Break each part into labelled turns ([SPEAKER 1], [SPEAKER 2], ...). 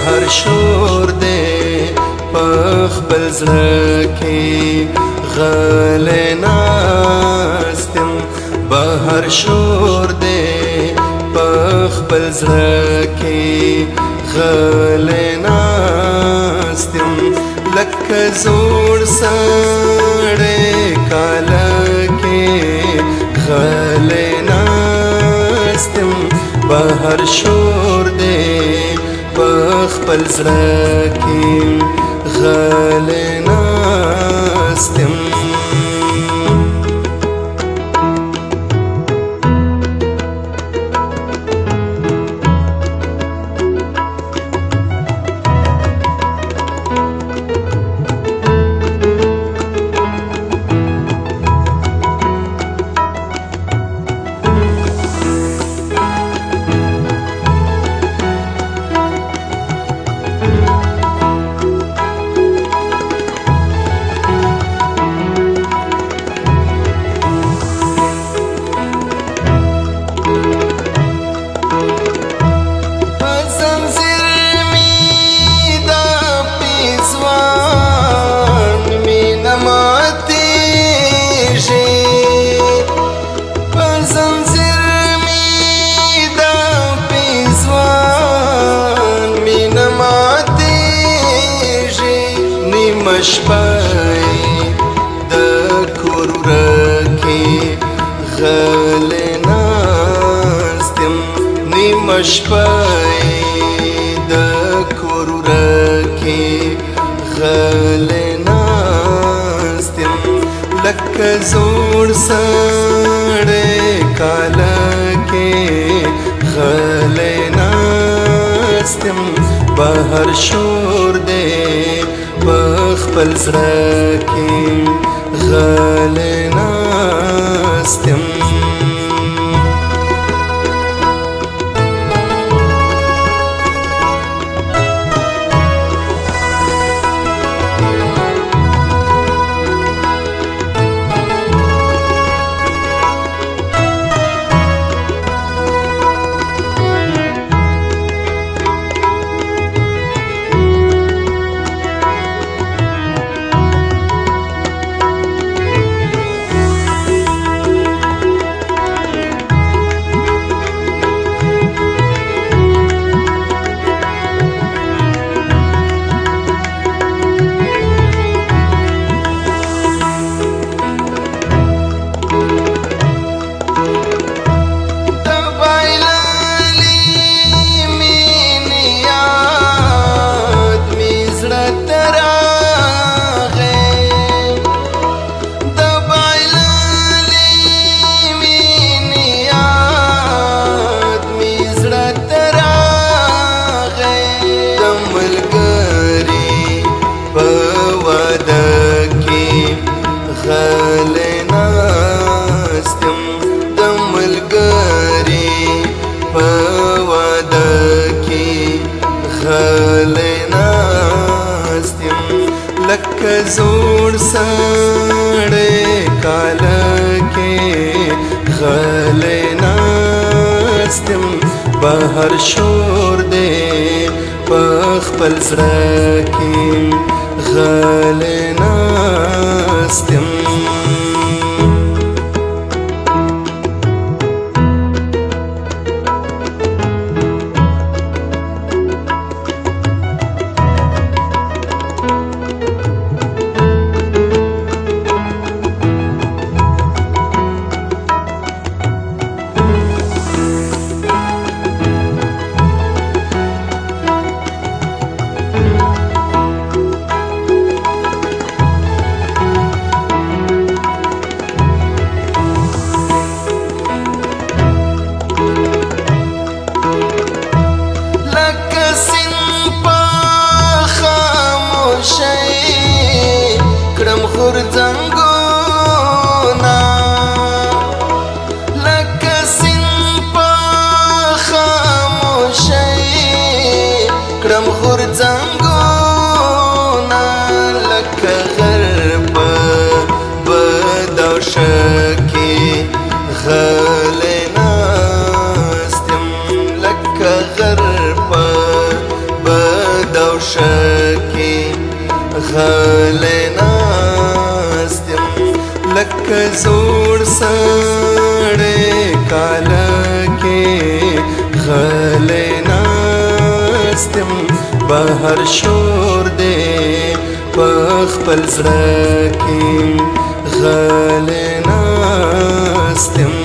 [SPEAKER 1] بهر شور دے پخپل زړه کې غلی ناستم بهر شور دے پخپل زړه کې غلی ناستم لکه زوړ سړی کاله کې غلی ناستم بهر شور دے پخپل زړه کې غلی ناستم شپای د کور کې غلی ناستم نیمه شپای د کور کې غلی ناستم لکه زوړ سړی کاله کې غلی ناستم بهر شور دی پخپل زړه کې غلی ناستم غلی ناستم د ملګري په واده کې غلی ناستم لکه زوړ سړی کاله کې غلی ناستم بهر شور دی پخپل زړه کې غلی ناستم غورځنګونه لکه سیند په خاموشۍ کړم غورځنګونه لکه غر په بدوشه کې غلی ناستم لکه غر په لکه زوړ سړی کاله کې غلی ناست یم بهر شور دی په خپل زړه کې غلی ناست یم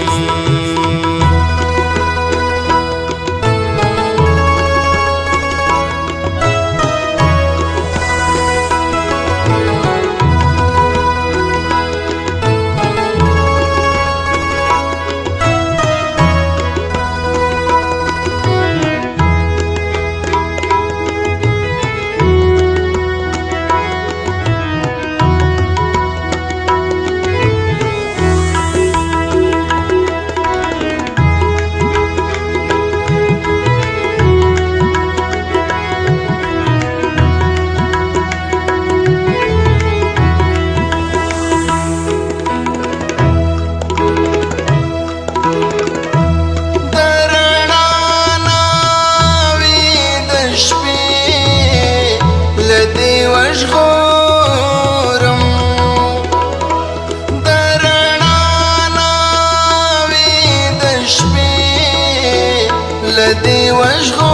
[SPEAKER 1] لدی وژغورم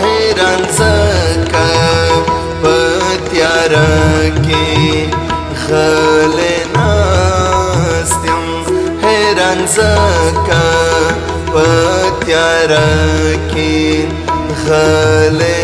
[SPEAKER 1] حیران ځکه په تیاره کې غلی ناست یم حیران ځکه په تیاره کې غلی